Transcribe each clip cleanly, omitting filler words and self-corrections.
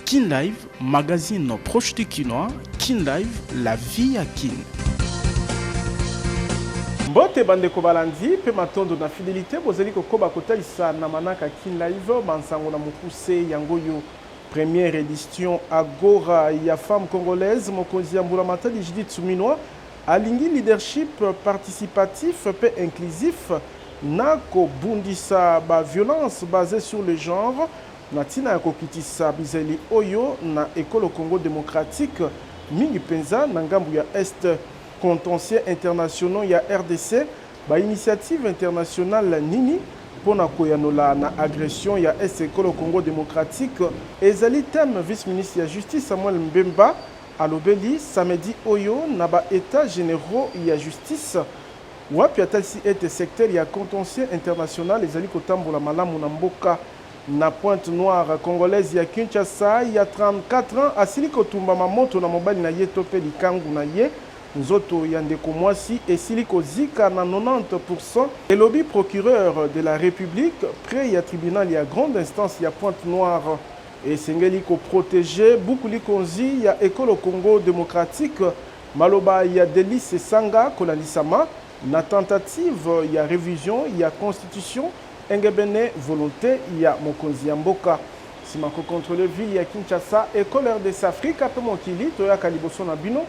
Kin Live, magazine proche du Kinois. Kin Live, la vie à Kin. Mbote bandeko balandi pe matondo na fidélité bozeli kokoba kotalisa na manaka Kin Live mansango na mukuse yangoyo première édition Agora ya femme congolaise mokonzi ya mbula matadi Judith Suminwa alingi leadership participatif pe inclusif na ko bundisa ba violence basée sur le genre na tina ya kokitisa bizeli oyo na ekolo Congo démocratique mingi penza na ngambu ya est contentieux internationaux ya RDC ba initiative internationale nini pona koyanola na agression ya est ekolo Congo démocratique ezali thème vice-ministre ya justice Samuel Mbemba alobeli samedi oyo na ba états généraux ya justice wapi atalisi ete secteur ya contentieux international ezali kotambola malamu na mboka na Pointe Noire congolaise ya Kinshasa ya 34 ans asili kotumba mamoto na mobali na ye tope likangu na ye nzoto ya ndeko mwasi esili kozika na 90%. Elobi procureur de la République près ya tribunal ya grande instance ya Pointe Noire esengeli ko protéger bukuli konzi ya ekolo Congo démocratique maloba ya Delice Sanga kolandisama na tentative ya révision ya constitution engebene volonté ya mokonzi ya mboka simako contrôler ville ya Kinshasa ekolo RDC Afrique pe mokili toyaka liboso na bino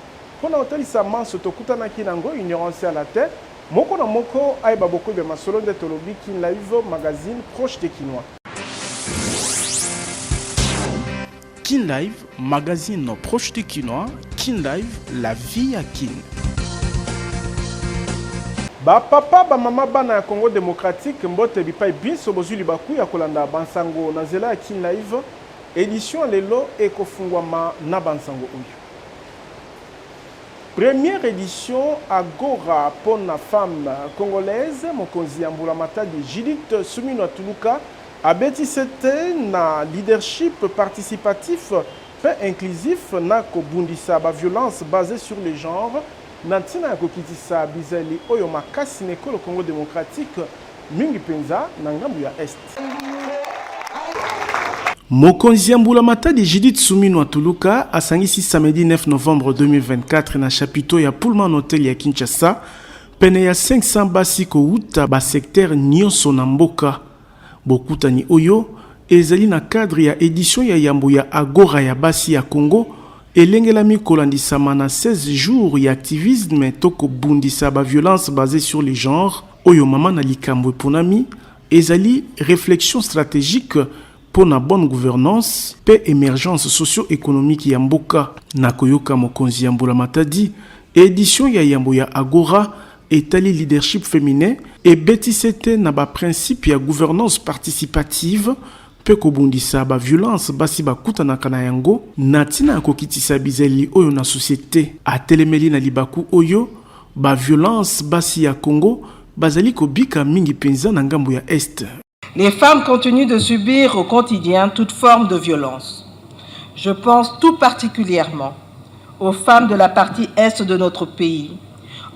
pona otalisa manso tokutanaki nango ignorance à la terre moko na moko ayeba boko de masolo nde tolobi Kin Live magazine proche de Kinois. Kin Live magazine proche de Kinois. Kin Live la vie à Kin. Ba papa ba mama bana ya Congo démocratique mbote bipai biso bozuli baku ya kolanda bansango na zela ya Kin Live édition lelo ekofungwama na bansango oyo. Première édition Agora pour la femme congolaise, mokonzi ya mbula matadi Judith Suminwa Tuluka abeti sete na leadership participatif pe inclusif na kobundisa ba violence basée sur le genre na tina kokitisa bizali oyo makasi na ekolo Congo démocratique mingi penza na ngambu ya est. Mokonzi ya mbula matadi Judith Suminwa Tuluka asangisi samedi 9 novembre 2024 na chapiteau ya Pullman Hotel ya Kinshasa pene ya 500 basi kouta ba secteur nyonso na mboka bokutani oyo ezali na cadre ya édition ya yambo ya Agora ya basi ya Congo elengelami kolandisama na 16 jours ya activisme toko bundisa ba violence basée sur les genres oyo mama na likambo ponami ezali réflexion stratégique pour la bonne gouvernance pe émergence socio-économique ya mboka na koyoka mokonzi ya mbula matadi édition ya yambo ya Agora etali leadership féminin et betisete na ba principe ya gouvernance participative pe kobundisa ba violence basi bakutanaka na yango na tina kokitisa bizeli oyo na société atelemeli na libaku oyo ba violence basi ya Congo bazali kobika mingi penza na ngambo ya est. Les femmes continuent de subir au quotidien toute forme de violence. Je pense tout particulièrement aux femmes de la partie est de notre pays,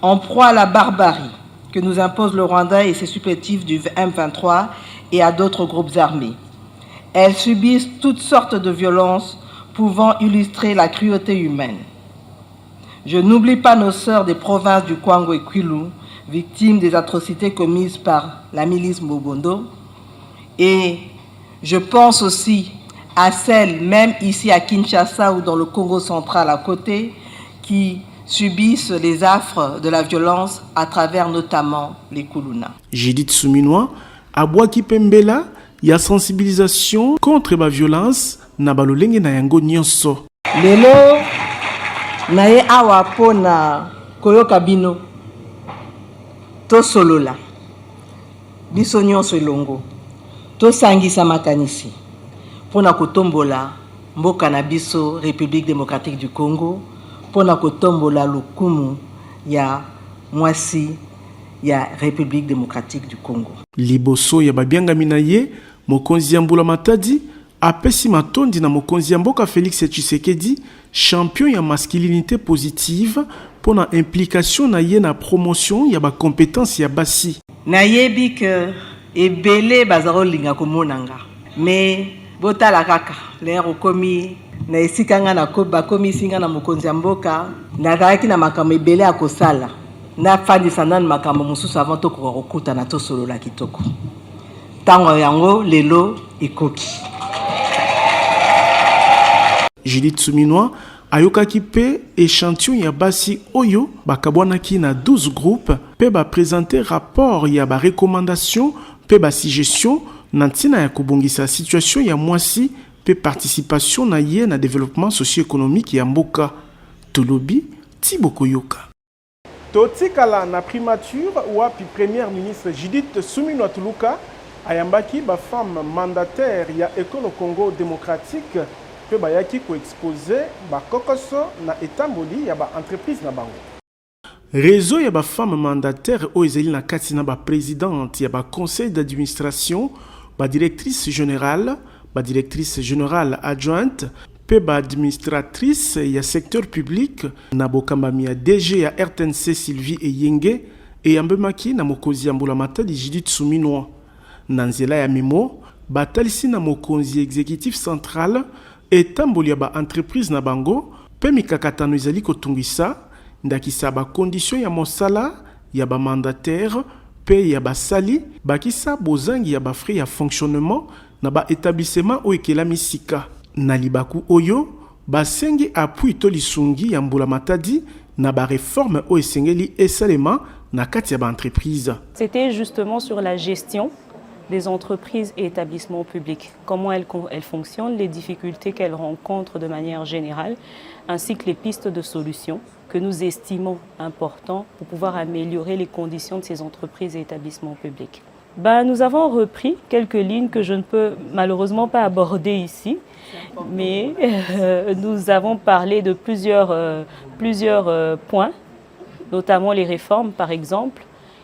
en proie à la barbarie que nous impose le Rwanda et ses supplétifs du M23 et à d'autres groupes armés. Elles subissent toutes sortes de violences pouvant illustrer la cruauté humaine. Je n'oublie pas nos sœurs des provinces du Kwango et Kwilu, victimes des atrocités commises par la milice Mobondo. Et je pense aussi à celles, même ici à Kinshasa ou dans le Congo central à côté, qui subissent les affres de la violence à travers notamment les Kuluna. Judith Suminwa, Abwaki Pembela, il y a sensibilisation contre la violence na balolenge na yango nyonso. Lelo naye awa pona koyoka bino to solola biso nyonso elongo to sangisa makanisi pona kotombola mboka na biso République démocratique du Congo pona kotombola lukumu ya mwasi ya République démocratique du Congo. Liboso ya babianga minaye mokonzi ya mbula matadi apesi matondi na mokonzi ya mboka Félix Tshisekedi champion ya masculinité positive pona implication na ye na promotion ya ba compétence ya basi. Nayebi que ebele bazaro linga komonanga mais botala kaka l'air okomi na esika nga na bakomisi nga na mokonzi ya mboka nazalaki na makambo ebele ya kosala nafandisa nanu makambo mosusu avant tokoka kokutana tosolola kitoko ntango yango lelo ekoki. Judith Suminwa ayokaki pe échantillon ya basi oyo bakabwanaki na 12 groupes pe baprésenter rapport ya barecommandation pe basuggestion na ntina ya kobongisa situation ya mwasi pe participation na ye na développement socio-économique ya mboka. Tolobi Tiboko Yoka. Totikala na primature wapi première ministre Judith Suminwa Tuluka ayambaki ba femme mandataire ya École Congo démocratique pe bayaki ko exposer ba kokoso na etamboli ya ba entreprise na bango. Réseau ya ba femme mandataire o ezeli na kati na ba présidente ya ba conseil d'administration, ba directrice générale adjointe, pe ba administratrice ya secteur public na bokambami ya DG ya RTNC Sylvie Eyenge e yambemaki na mokonzi ya Mbulamatadi Judith Suminwa. Na nzela ya memo batalisi na mokonzi exécutif central etamboli ya ba entreprise na bango pe mikakatano ezali kotungisa ndakisa ba condition ya mosala ya ba mandataire pe ya basali bakisa bozangi ya ba frais ya fonctionnement na ba établissement o ekela misika na libaku oyo basengi appui to lisungi ya Mbulamatadi na ba réforme o esengeli esalema na kati ya ba entreprise. C'était justement sur la gestion des entreprises et établissements publics, comment elles fonctionnent, les difficultés qu'elles rencontrent de manière générale, ainsi que les pistes de solutions que nous estimons importantes pour pouvoir améliorer les conditions de ces entreprises et établissements publics. Nous avons repris quelques lignes que je ne peux malheureusement pas aborder ici, mais nous avons parlé de plusieurs points, notamment les réformes par exemple,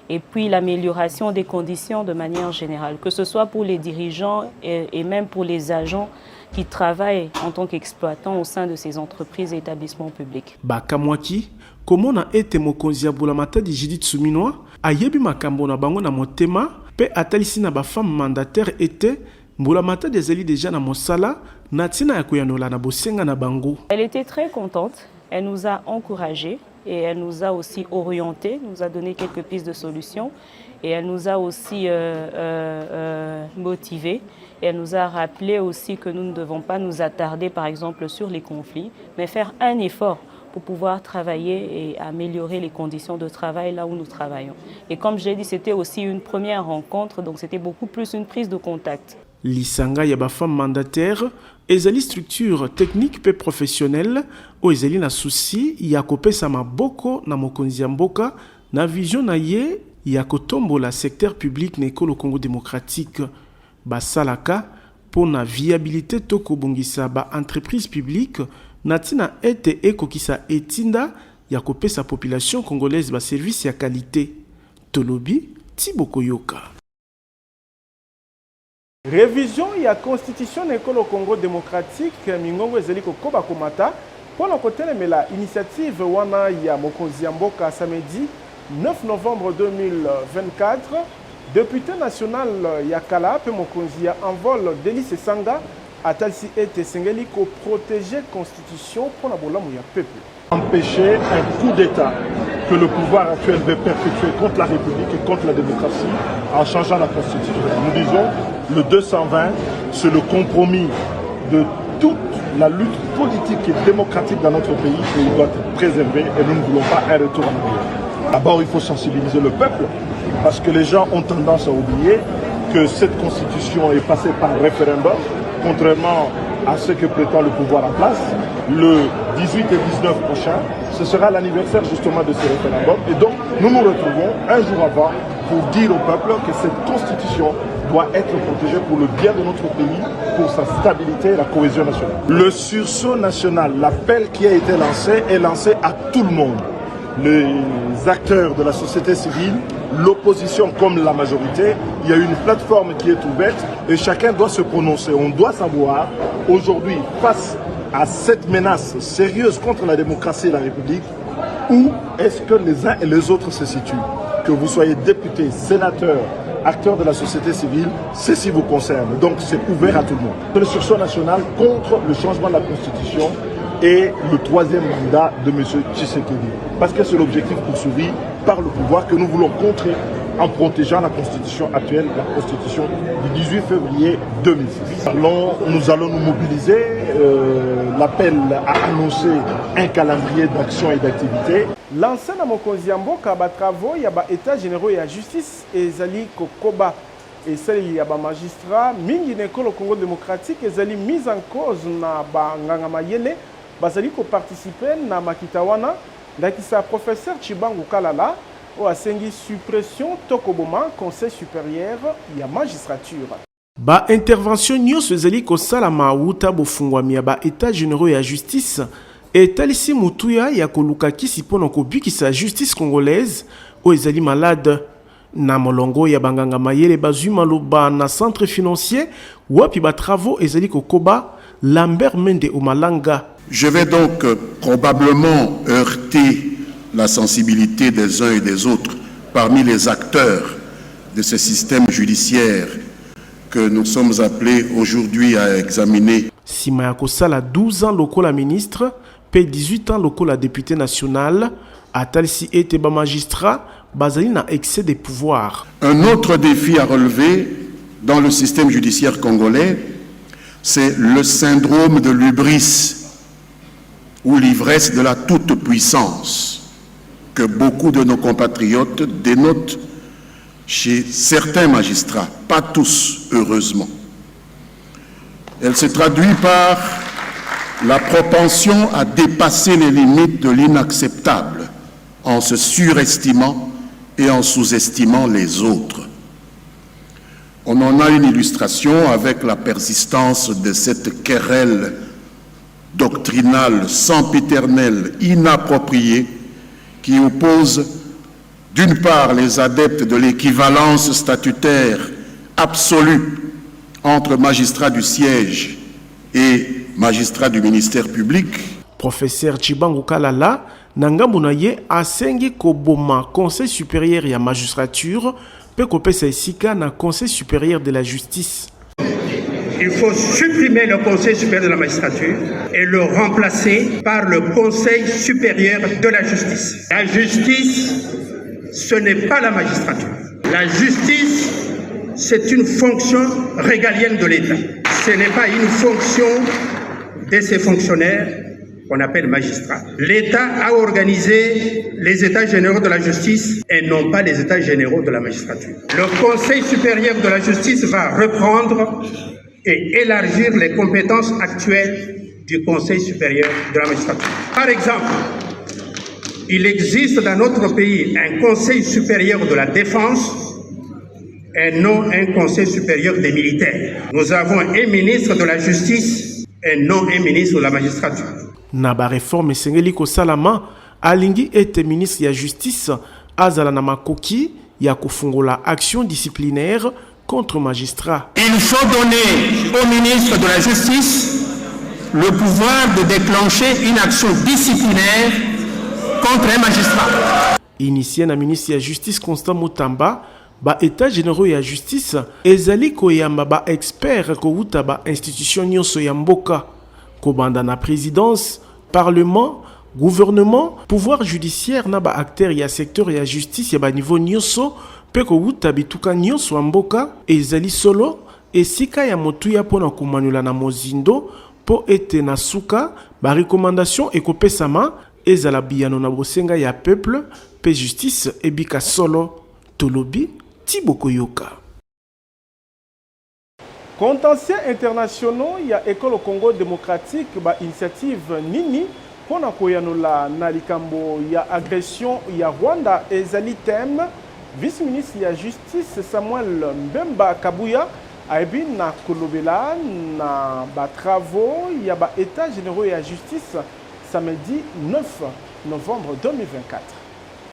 et puis l'amélioration des conditions de manière générale, que ce soit pour les dirigeants et même pour les agents qui travaillent en tant qu'exploitants au sein de ces entreprises et établissements publics. Bakamwaki, comment na ete mokonzi ya Mbulamatadi Judith Suminwa ayebi makambo na bango na motema pe atalisi na ba femme mandataire ete Mbulamatadi ezali déjà na mosala na tina ya koyanola na bosenga na bango. Elle était très contente, elle nous a encouragés. Et elle nous a aussi orientés, nous a donné quelques pistes de solutions et elle nous a aussi motivés. Et elle nous a rappelé aussi que nous ne devons pas nous attarder par exemple sur les conflits, mais faire un effort pour pouvoir travailler et améliorer les conditions de travail là où nous travaillons. Et comme je l'ai dit, c'était aussi une première rencontre, donc c'était beaucoup plus une prise de contact. Lisanga ya ba femme mandataire ezali structure technique pe professionnelle o ezali na souci ya kopesa maboko na mokonzi ya mboka na vision na ye ya kotombola secteur public na École Congo démocratique basalaka pona viabilité to kobongisa ba entreprise publique na tina ete ekokisa etinda ya kopesa population congolaise ba service ya qualité. Tolobi Tiboko Yoka. Révision ya constitution na École Congo démocratique mingongo ezali kokoba komata pona kotelemela initiative wana ya mokonzi ya mboka samedi 9 novembre 2024 député national ya kala pe mokonzi ya envol Delis Sanga atalisi ete sengeli ko protéger constitution pona bolamu ya peuple. Empêcher un coup d'État que le pouvoir actuel veut perpétuer contre la République et contre la démocratie en changeant la Constitution. Nous disons, le 220, c'est le compromis de toute la lutte politique et démocratique dans notre pays et il doit être préservé et nous ne voulons pas un retour en arrière. D'abord, il faut sensibiliser le peuple parce que les gens ont tendance à oublier que cette Constitution est passée par référendum, contrairement à ce que prétend le pouvoir en place. Le 18 et 19 prochain, ce sera l'anniversaire justement de ce référendum. Et donc, nous nous retrouvons un jour avant pour dire au peuple que cette constitution doit être protégée pour le bien de notre pays, pour sa stabilité et la cohésion nationale. Le sursaut national, l'appel qui a été lancé, est lancé à tout le monde. Les acteurs de la société civile, l'opposition comme la majorité, il y a une plateforme qui est ouverte et chacun doit se prononcer. On doit savoir aujourd'hui, face à cette menace sérieuse contre la démocratie et la République, où est-ce que les uns et les autres se situent? Que vous soyez député, sénateur, acteurs de la société civile, ceci vous concerne. Donc c'est ouvert à tout le monde. Le sursaut national contre le changement de la Constitution et le troisième mandat de M. Tshisekedi. Parce que c'est l'objectif poursuivi par le pouvoir que nous voulons contrer en protégeant la Constitution actuelle, la Constitution du 18 février 2006. Nous allons nous mobiliser. L'appel a annoncé un calendrier d'action et d'activité. L'ancien mokonzi ya mboka ba travaux ya ba état généraux ya justice ezali kokoba esali ya ba magistrat mingi na ekolo Congo démocratique ezali mise en cause na ba nganga mayele bazali ko participer na makita wana ndakisa professeur Chibangu Kalala o asengi suppression tokoboma conseil supérieur ya magistrature. Ba intervention nyonso ezali kosalama wuta bofungwami ya ba état généraux ya justice etalisi mutuya ya koluka kisi mpona kobikisa justice congolaise o ezali malade na molongo ya banganga mayele bazwi maloba na centre financier wapi ba travaux ezali kokoba Lambert Mende Omalanga. Je vais donc probablement heurter la sensibilité des uns et des autres parmi les acteurs de ce système judiciaire que nous sommes appelés aujourd'hui à examiner. Sima ya kosala 12 ans lokola ministre, pe 18 ans lokola député national, atalisi ete ba magistrat bazali na excès de pouvoir. Un autre défi à relever dans le système judiciaire congolais, c'est le syndrome de l'hubris ou l'ivresse de la toute-puissance que beaucoup de nos compatriotes dénotent chez certains magistrats, pas tous, heureusement. Elle se traduit par la propension à dépasser les limites de l'inacceptable en se surestimant et en sous-estimant les autres. On en a une illustration avec la persistance de cette querelle doctrinale, sempiternelle, inappropriée, qui oppose d'une part les adeptes de l'équivalence statutaire absolue entre magistrats du siège et magistrats du ministère public. Professeur Chibangu Kalala, nangambu na ye asengi koboma conseil supérieur ya magistrature pe kopesa esika na conseil supérieur de la justice. Il faut supprimer le Conseil supérieur de la magistrature et le remplacer par le Conseil supérieur de la justice. La justice, ce n'est pas la magistrature. La justice, c'est une fonction régalienne de l'État. Ce n'est pas une fonction de ces fonctionnaires qu'on appelle magistrats. L'État a organisé les États généraux de la justice et non pas les États généraux de la magistrature. Le Conseil supérieur de la justice va reprendre et élargir les compétences actuelles du Conseil supérieur de la magistrature. Par exemple, il existe dans notre pays un Conseil supérieur de la défense et non un Conseil supérieur des militaires. Nous avons un ministre de la justice et non un ministre de la magistrature. Naba réforme esengeli kosalama alingi ete ministre ya justice azala na makoki ya kofungola action disciplinaire contre magistrats. Il faut donner au ministre de la Justice le pouvoir de déclencher une action disciplinaire contre un magistrat. Initié na ministre ya justice Constant Mutamba, ba état généraux ya justice ezali koyamba ba expert kouta ba institution nyonso ya mboka kobanda na présidence, parlement, gouvernement, pouvoir judiciaire na ba acteur ya secteur ya justice ya ba niveau nyonso peko wuta bituka nyonso mboka ezali solo esika ya motuya pona kumanula na mozindo po ete na suka ba recommandation ekopesama ezala biyano na bosenga ya peuple pe justice ebika solo tolobi Tiboko Yoka. Contentieux internationaux ya école Congo démocratique ba initiative nini pona koyanola na likambo ya agression ya Rwanda ezali thème. Vice-ministre de la Justice Samuel Mbemba Kabuya a ebi na kolobela na ba travaux ya ba état généraux de la justice samedi 9 novembre 2024.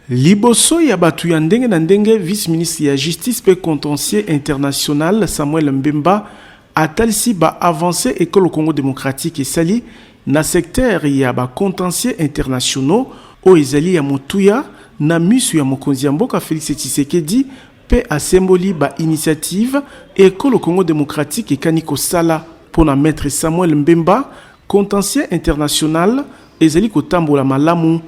Liboso ya batu ya ndenge na ndenge vice-ministre ya justice pe contentieux international Samuel Mbemba atalisi ba avancé école Congo démocratique esali na secteur ya ba contentieux internationaux o ezali ya motuya na misu ya mokonzi ya mboka Félix Tshisekedi pe pe asemboli ba initiative ekolo Congo démocratique ekani kosala pona maître Samuel Mbemba contentieux international ezali kotambola malamu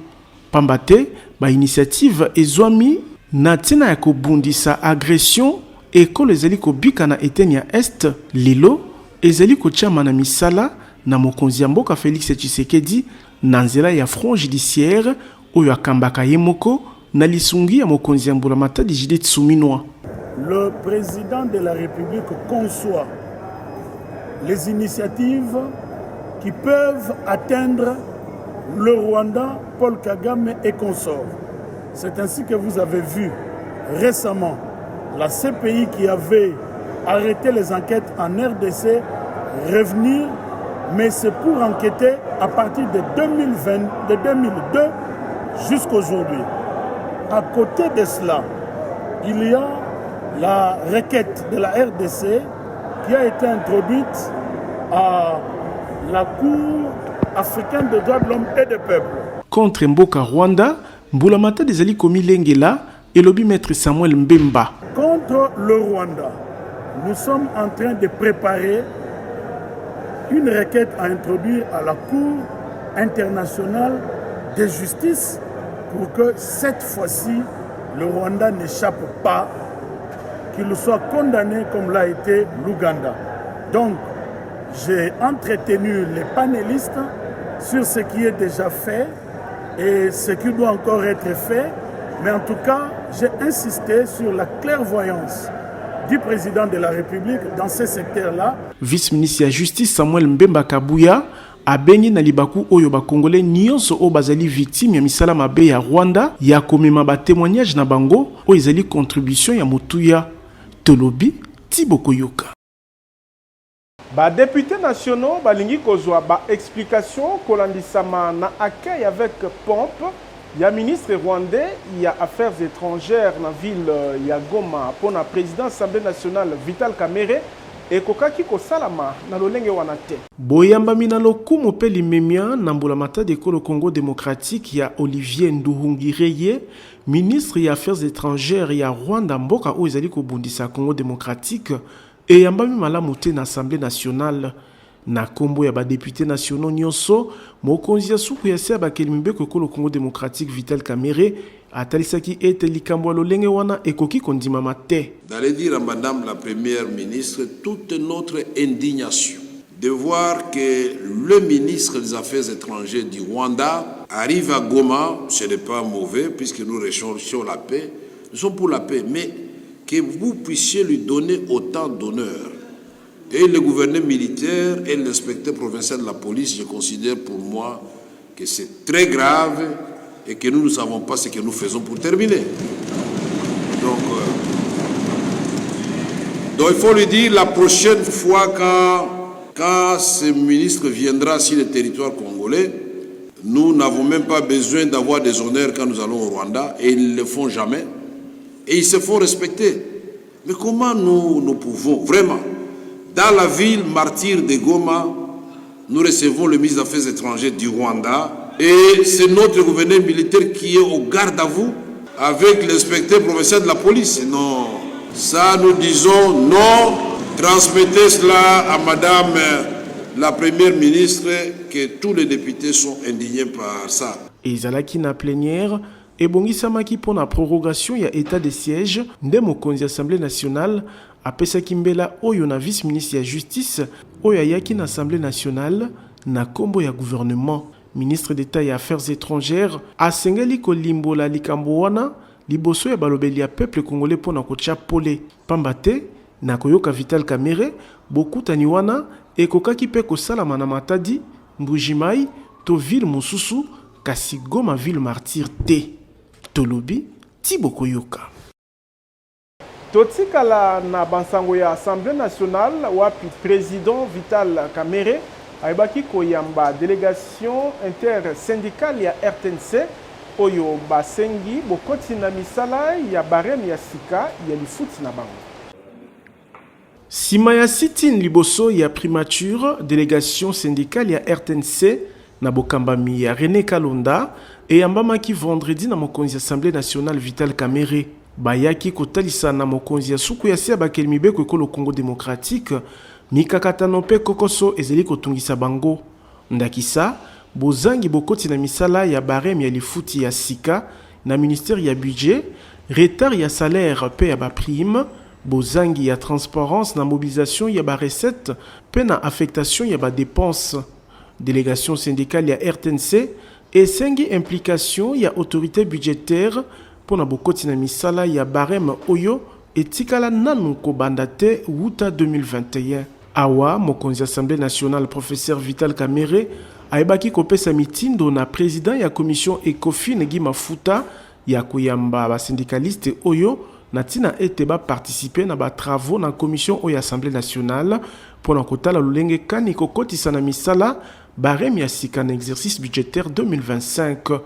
pambate ba initiative ezwami na tina ya kobundisa agression ekolo ezali kobika na eteni ya est lelo ezali kochama na misala na mokonzi ya mboka Félix Tshisekedi na nzela ya front judiciaire oyo akambaka ye moko na lisungi ya mokonzi ya Mbulamatadi Judith Suminwa. Le président de la République conçoit les initiatives qui peuvent atteindre le Rwanda, Paul Kagame et consorts. C'est ainsi que vous avez vu récemment la CPI qui avait arrêté les enquêtes en RDC revenir, mais c'est pour enquêter à partir de 2002 jusqu'à aujourd'hui. À côté de cela, il y a la requête de la RDC qui a été introduite à la Cour africaine des droits de l'homme et des peuples. Contre Mboka Rwanda, Mbulamatadi ezali komi lengela elobi maître Samuel Mbemba. Contre le Rwanda, nous sommes en train de préparer une requête à introduire à la Cour internationale de justice pour que cette fois-ci, le Rwanda n'échappe pas, qu'il soit condamné comme l'a été l'Ouganda. Donc, j'ai entretenu les panélistes sur ce qui est déjà fait et ce qui doit encore être fait. Mais en tout cas, j'ai insisté sur la clairvoyance du président de la République dans ce secteur-là. Vice-ministre de la Justice Samuel Mbemba Kabuya abengi na libaku oyo ba Congolais nyonso o bazali victime ya misala mabe ya Rwanda ya komema ba témoignage na bango o ezali contribution ya mutuya tolobi Tiboko Yoka. Ba députés nationaux balingi kozwa ba explication kolandisama na accueil avec pompe ya ministre rwandais ya affaires étrangères na ville ya Goma pour la présidence Assemblée nationale Vital Kamerhe ekokaki kosalama na lolenge wana te. Boyambami na lokumu pe limemia na Mbulamatadi ekolo Congo démocratique ya Olivier Nduhungireye, ministre ya affaires étrangères ya Rwanda mboka o ezali kobundisa Congo démocratique et yambami malamu te na Assemblée nationale na kombo ya ba députés nationaux nyonso mokonzi ya suku ya seba kelimibeko ekolo Congo démocratique Vital Kamerhe atalisaki ete likambo lolenge wana ekoki kondimama te. D'aller dire à Madame la Première ministre toute notre indignation de voir que le ministre des Affaires étrangères du Rwanda arrive à Goma, ce n'est pas mauvais puisque nous recherchons la paix, nous sommes pour la paix, mais que vous puissiez lui donner autant d'honneur. Et le gouverneur militaire et l'inspecteur provincial de la police, je considère pour moi que c'est très grave et que nous ne savons pas ce que nous faisons pour terminer. Donc il faut lui dire la prochaine fois quand ce ministre viendra sur le territoire congolais, nous n'avons même pas besoin d'avoir des honneurs quand nous allons au Rwanda et ils ne le font jamais et ils se font respecter. Mais comment nous pouvons vraiment, dans la ville martyre de Goma, nous recevons le ministre des Affaires étrangères du Rwanda et c'est notre gouverneur militaire qui est au garde à vous avec l'inspecteur provincial de la police. Non, ça nous disons non, transmettez cela à Madame la Première ministre, que tous les députés sont indignés par ça. Et Zalaki na plénière, et bongisamaki pour la prorogation ya état de siège, nde mokonzi Assemblée nationale, apesa kimbela oyo na vice-ministre ya justice, oyo yaki na Assemblée nationale, na kombo ya gouvernement. Ministre d'État et Affaires étrangères, asengeli kolimbola likambo wana, liboso ya balobeli ya peuple congolais pona kocha pole. Pambate, na koyoka Vital Kamerhe, bokutani wana, ekokaki pe kosalama na Matadi, Mbujimai, to ville mosusu, kasi Goma ville martyr te. Tolobi, Tiboko Yoka. Totikala na bansango ya Assemblée nationale, wapi président Vital Kamerhe, aibaki koyamba délégation intersyndicale ya RTNC, oyo basengi bokoti na misala ya barème ya sika ya lifuti na bango. Sima ya sitin liboso ya primature délégation syndicale ya RTNC na bokambami ya René Kalonda et yambamaki vendredi na mokonzi Assemblée nationale Vital Kamerhe. bayaki kotalisa na mokonzi ya suku ya se ya bakeli mibeko ekolo Congo démocratique mikakatano mpe kokoso ezeli kotungisa bango. Ndakisa bozangi bokoti na misala ya barème ya lifuti ya sika na ministère ya budget, retard ya salaire pe ya ba prime, bozangi ya transparence na mobilisation ya ba recette pe na affectation ya ba dépenses. Délégation syndicale ya RTNC esengi implication ya autorité budgétaire pour na bokoti na misala ya barème oyo etikala nanu kobanda te wuta 2021. Awa mokonzi Assemblée nationale professeur Vital Kamerhe aibaki kopesa mitindo na président ya commission Ecofin Guy Mafuta ya koyamba ba syndicaliste oyo na tina ete ba participer na ba travaux na commission oyo Assemblée nationale pour na kotala lolenge kani kokotisa na misala barème ya sika na exercice budgétaire 2025.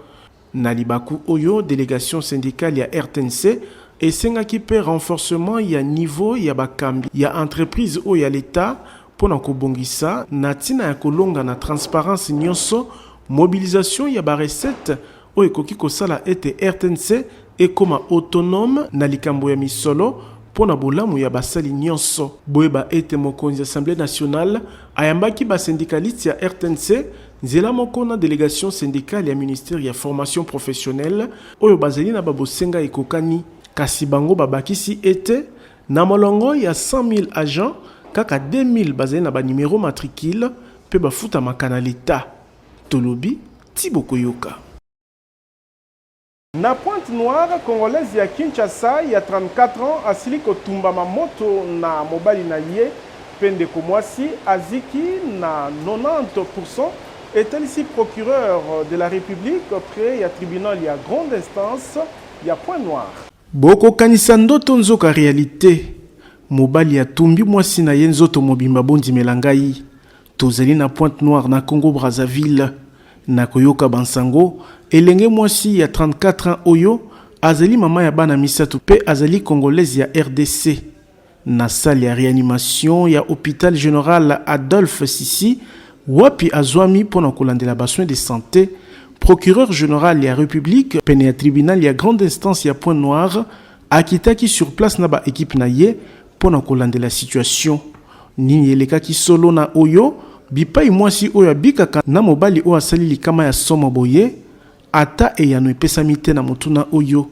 Na libaku oyo délégation syndicale ya RTNC esengaki pe renforcement ya niveau ya bakambi ya entreprise oyo ya l'État pona kobongisa na tina ya kolonga na transparence nyonso mobilisation ya ba recette oyo ekoki kosala ete RTNC ekoma autonome na likambo ya misolo pona bolamu ya basali nyonso. Boyeba ete mokonzi Assemblée nationale ayambaki ba syndicaliste ya RTNC nzela moko na délégation syndicale ya ministère ya formation professionnelle oyo bazeli na babosenga ekokani. Kasi bango babakisi ete na molongo ya 100 000 agents kaka 2000 bazali na ba numéro matricule pe bafuta makana l'État. Tolobi Thibaut Koyoka. Na Pointe-Noire congolaise ya Kinshasa ya 34 ans asili kotumbama moto na mobali na ye pende komwasi aziki na 90% etalisi procureur de la République près ya tribunal ya grande instance ya Pointe-Noire. Boko kanisa ndoto nzoka réalité. Mobali ya tumbi mwasi na ye nzoto mobimba bondi melangai. Tozeli na Pointe-Noire na Congo Brazzaville. Na koyoka bansango, elenge mwasi ya 34 ans oyo, azali mama ya bana misatu pe azali congolaise ya RDC. Na salle ya réanimation ya hôpital général Adolphe Sissi, wapi azwami pona kolandela besoin de santé, procureur général ya République, pene ya tribunal ya grande instance ya Pointe-Noire, akitaki sur place na ba équipe na ye pona kolandela situation. Nini elekaki solo na oyo, bipai mwasi oyo abikaka na mobali oyo asali likama ya somo boye, ata eyano epesami te na motuna oyo.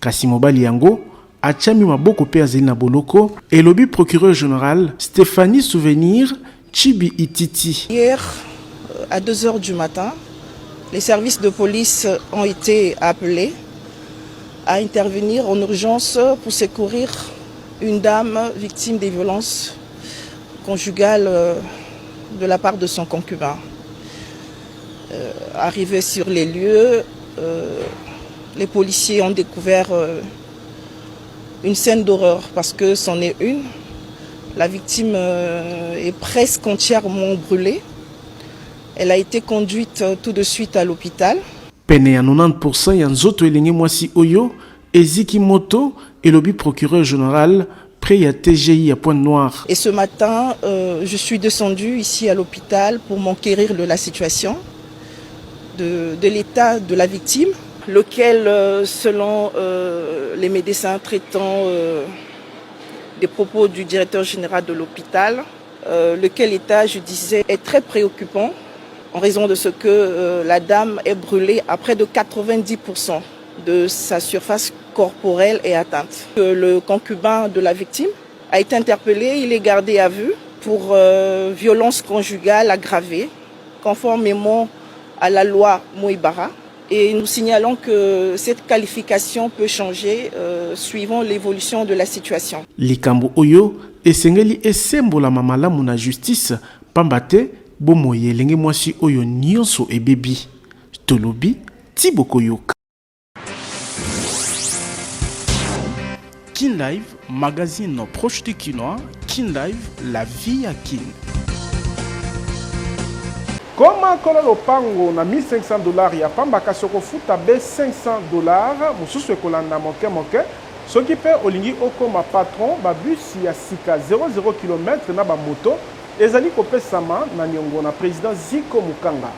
Kasi mobali yango, achami maboko pe azeli na boloko, elobi procureur général Stéphanie Souvenir Chibi Ititi. Hier, à 2h du matin, les services de police ont été appelés à intervenir en urgence pour secourir une dame victime des violences conjugales de la part de son concubin. Arrivés sur les lieux, les policiers ont découvert une scène d'horreur parce que c'en est une. La victime est presque entièrement brûlée. Elle a été conduite tout de suite à l'hôpital. Pene ya 90% ya nzoto elenge mwasi oyo eziki moto elobi procureur général près ya TGI à Pointe-Noire. Et ce matin, je suis descendue ici à l'hôpital pour m'enquérir de la situation, de l'état de la victime, lequel, selon les médecins traitants des propos du directeur général de l'hôpital, lequel état, je disais, est très préoccupant en raison de ce que la dame est brûlée à près de 90% de sa surface corporelle est atteinte. Le concubin de la victime a été interpellé, il est gardé à vue pour violence conjugale aggravée, conformément à la loi Moïbara. Et nous signalons que cette qualification peut changer suivant l'évolution de la situation. Likambo oyo esengeli esembola mamalamu na justice pambate bomoye elenge mwasi oyo nyonso ebebi. Tolobi Thibaut Koyoka. Kin Live, magazine proche du Kinois. Kin Live, la vie à Kin. Koma kola lopango na $1,500 ya pambaka soko futa be $500 mususu ekolanda moke moke soki pe olingi okoma patron ba bus ya sika 00 km na ba moto ezali kopesama na niongo na président Ziko Mukanga.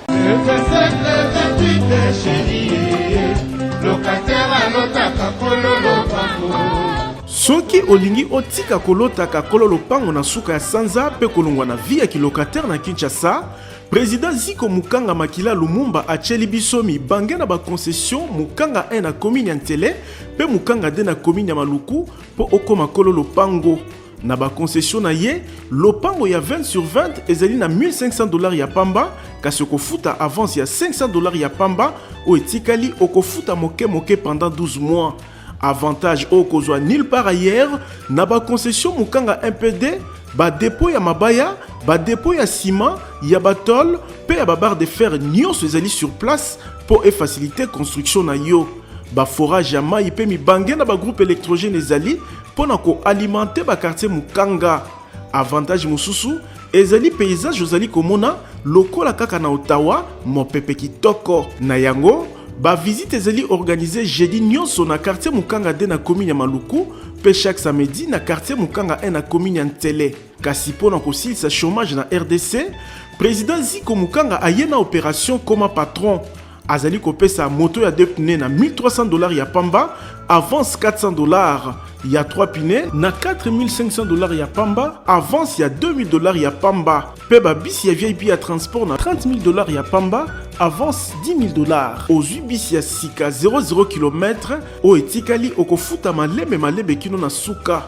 soki olingi otika kolotaka kolo lopango na suka ya sanza pe kolongwa na vie ya kilocataire na Kinshasa, président Ziko Mukanga Makila Lumumba acheli biso mibange na baconcession Mukanga 1 na commune ya Ntele pe Mukanga 2 na commune ya Maluku po okoma kolo lopango. Na baconcession na ye, lopango ya 20/20 ezali na $1500 ya pamba, kasi okofuta avance ya $500 ya pamba o etikali okofuta moke pendant 12 mois. Avantage au kozwa nulle part ailleurs na ba concession Mukanga MPD, ba dépôt ya mabaya, ba dépôt ya ciment, ya batol, pe ya ba barre de fer nyonso ezali sur place pour faciliter construction na yo. Ba forage ya mai pe mibange na ba groupe électrogène ezali pona ko alimenter ba quartier Mukanga. Avantage mususu ezali paysage ozali komona lokola kaka na Ottawa mopepe kitoko na yango. Ba visite ezali organisée jeudi nyonso na quartier Mukanga 2 na commune ya Maluku pe chaque samedi na quartier Mukanga 1 na commune ya Ntele. Kasi pona kosilisa chômage na RDC, président Ziko Mukanga aye na opération comme patron. Azali kopesa moto ya 2 pneus na $1300 ya pamba, avance $400 ya 3 pneus na $4500 ya pamba, avance ya $2000 ya pamba. Pe ba bis ya VIP ya transport na $30000 ya pamba, avance $10,000. Ozwi bis ya sika 00 km o etikali okofuta malebe kino na suka.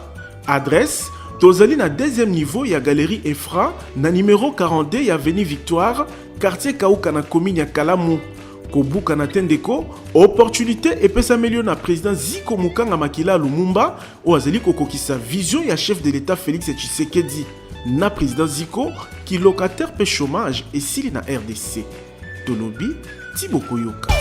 Adresse tozali na deuxième niveau ya galerie Efra na numéro 42 ya avenue Victoire, quartier Kauka na commune ya Kalamu. Kobuka na tendeko, opportunité epesa melio na président Ziko Mukanga Makila Lumumba o azali kokokisa vision ya chef de l'État Félix Tshisekedi. Na président Ziko ki locataire pe chômage et sili na RDC. Tolobi Thibaut Koyoka.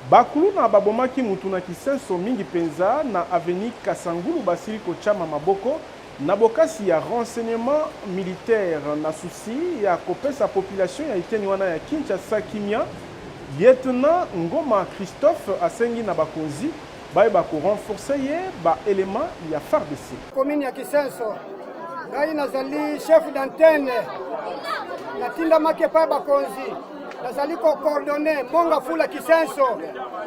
Bakulu na babomaki mutu na kisenso mingi penza na avenue Kasangulu basili kochama maboko na bokasi ya renseignement militaire na souci ya kopesa population ya iteni wana ya Kinshasa kimia. Lieutenant Ngoma Christophe asengi na bakonzi baye bako renforcer ye ba élément ya FARDC. Commune ya Kisenso ngai nazali chef d'antenne natinda make pa bakonzi nazali ko coordonner mbonga fula Kisenso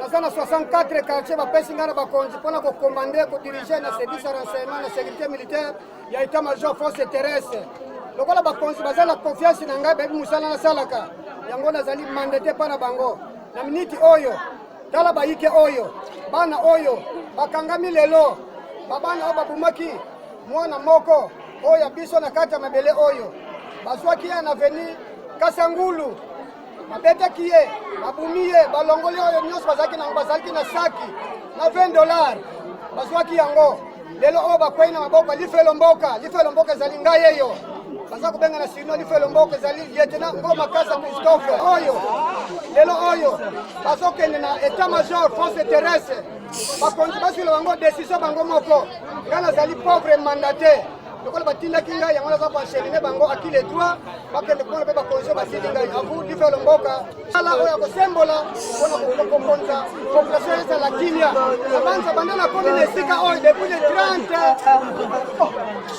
nazana 64 quartier bapesi ngana bakonzi pona ko commander ko diriger na service de renseignement na sécurité militaire ya état major force terrestre lokola bakonzi bazala confiance na ngai bebi musala na salaka yango nazali mandaté pana bango na minute oyo tala bayike oyo bana oyo bakangami lelo babana babumaki mwana moko oyo biso na kata mabele oyo bazwaki ya na veni Kasangulu babetaki ye babumi ye balongoli oyo nyonso bazalaki na saki na $20 bazwaki yango lelo oyo bakwei na maboko lifelo mboka ezali ngai yeyo baza kobenga na sino lifelo mboka ezali lieutenant Ngoma Kasa Christophe oyo lelo oyo bazokende na état major force terrestre bakonzi baswila bango décision bango moko ngai nazali pauvre mandaté lokola batindaki ngai yango naza koenchaîner bango aki le droit bakende mpona mpe bakonzi basili ngai avu lifelo mboka ala oyo akosembola mpona kokonza population ezala kimia abanza banda na komi na esika oyo depuis le 30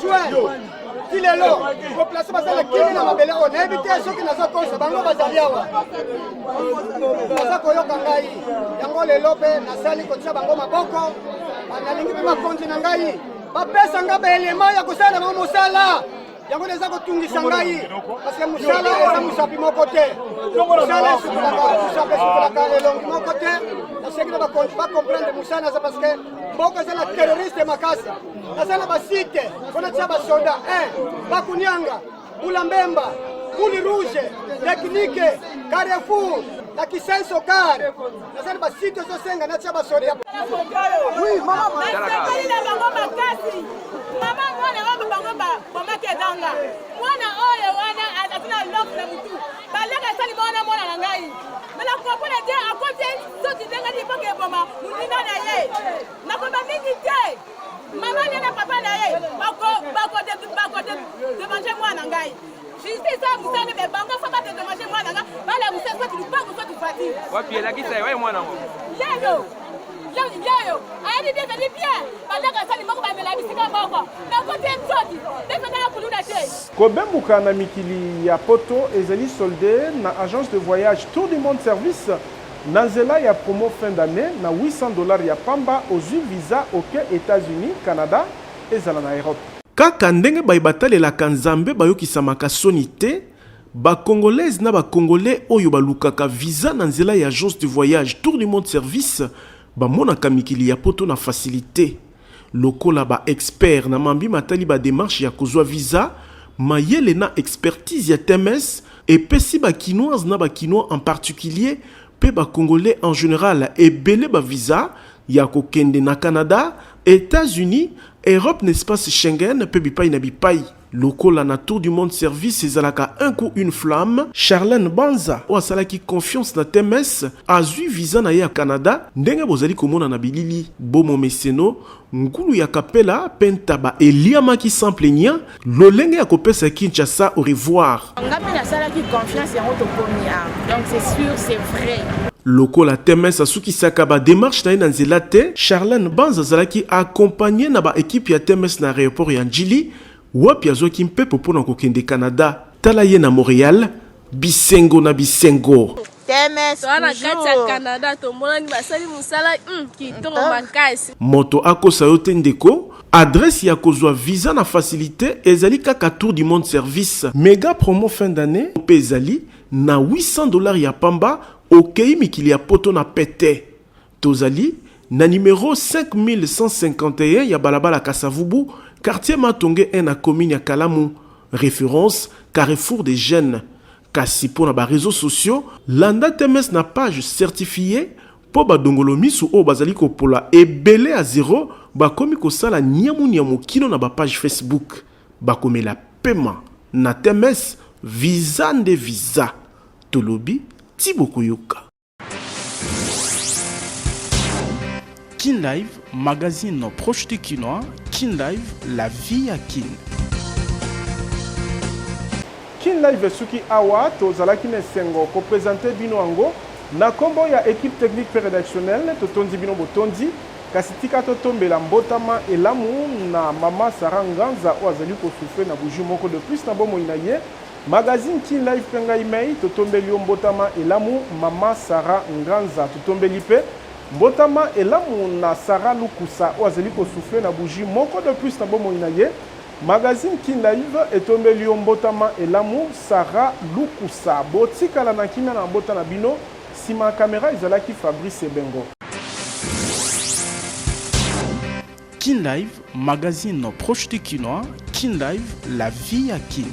juin ti lelo population bazala kimi na mabele oyo nayebi te soki nazokosa bango bazali awa baza koyoka ngai yango lelo mpe nasali kotia bango maboko nalingi mpe bakonzi na ngai bapesa nga baelema ya kosala bango mosala yango eza kotungisa ngai parce mosala eza mosapi moko te mosala esukolaka elongi moko te nasengi na bakonzi bacomprendre mosala naza parce que mboka eza na terroriste makasi naza na basite mpona tia basoda bakunianga bulambemba Kuli Rouge technique Carrefour la Kisenso car naza na basite ozosenga na tia basoda oui mama mama mwana wangu bango bomaki edanga mwana oyo wana atina loke na mutu baleka esali mwana na ngai mela kopona te akote soki ndenga lipoke eboma mundinga na ye nakoba mingi te mama ne na papa na ye bakote demanger mwana ngai justice a musane be bango fa bate demanger mwana ngai bala musane soki lupango soki fati wapi elakisa ye waye mwana ngo lelo yayo ayani bien c'est bien balaka sali moko ba mela bisika moko na côté nzoti defenda kuluna te kobembuka na mikili ya poto ezali soldé na agence de voyage Tour du Monde Service na nzela ya promo fin d'année na $800 ya pamba ozwi visa oke États-Unis Canada ezala na Europe kaka ndenge bayibatalelaka nzambe bayokisamaka soni te Congolaise na Congolais oyo balukaka visa na nzela ya agence de voyage Tour du Monde Service bamonaka mikili ya poto na facilité lokola ba expert na mambi matali ba démarche ya kozwa visa mayele na expertise ya TMS et pesi ba kinoise na ba kinois en particulier pe ba Congolais en général et belé ba visa ya kokende na Canada, États-Unis, Europe n'espace Schengen pe bipai na bipai. Lokola na Tour du Monde Service ezalaka un coup une flamme. Charlène Banza o asalaki confiance na TMS azui visa na ye ya Canada ndenge bozali komona na bilili bomo meseno ngulu ya kapela pentaba eliamaki sans plaignant lolenge ya kopesa Kinshasa au revoir. Ngapi na salaki confiance ya moto komia donc c'est sûr c'est vrai. Lokola TMS asukisaka ba démarche na nzela te Charlène Banza azalaki accompagné na ba équipe ya TMS na aéroport ya Njili wapi azwaki mpepo mpona kokende Canada tala ye na Montréal bisengo na bisengo TMS na kati ya Canada tomonani basali musala kitoko makasi moto akosa yo te ndeko adresse ya kozwa visa na facilité ezali kaka Tour du Monde Service méga promo fin d'année pe ezali na $800 ya pamba okei mikili ya poto na pete tozali na numéro 5151 ya balabala Kasavubu quartier Matonge 1 na commune ya Kalamu référence Carrefour des Jeunes kasi pona ba réseaux sociaux landa TMS na page certifiée po ba dongolo misu o bazali kopola ebele a 0 bakomi kosala nyamu kino na ba page Facebook bakomela paiement na TMS visa nde visa tolobi Tibokoyoka. Kin Live, magazine proche du Kinois. Kin Live, la vie à Kin. Kin Live suki awa tozalaki na sengo ko présenter bino ango na kombo ya équipe technique et rédactionnelle totondi bino botondi kasi tika totombela mbotama elamu na mama Saranganza o azali ko souffler na buju moko de plus na bomo inaye magazine Kin Live penga email totombeli mbotama elamu mama Sara Nganza totombeli pe mbotama elamu na Sara Lukusa o azali ko souffler na buju moko de plus na bomo inaye magazine Kin Live etombeli mbotama elamu Sara Lukusa botikala na kimia na mbota na bino sima caméra ezalaki Fabrice Bengo. Kin Live, magazine proche du Kinois. Kin Live, la vie à Kin.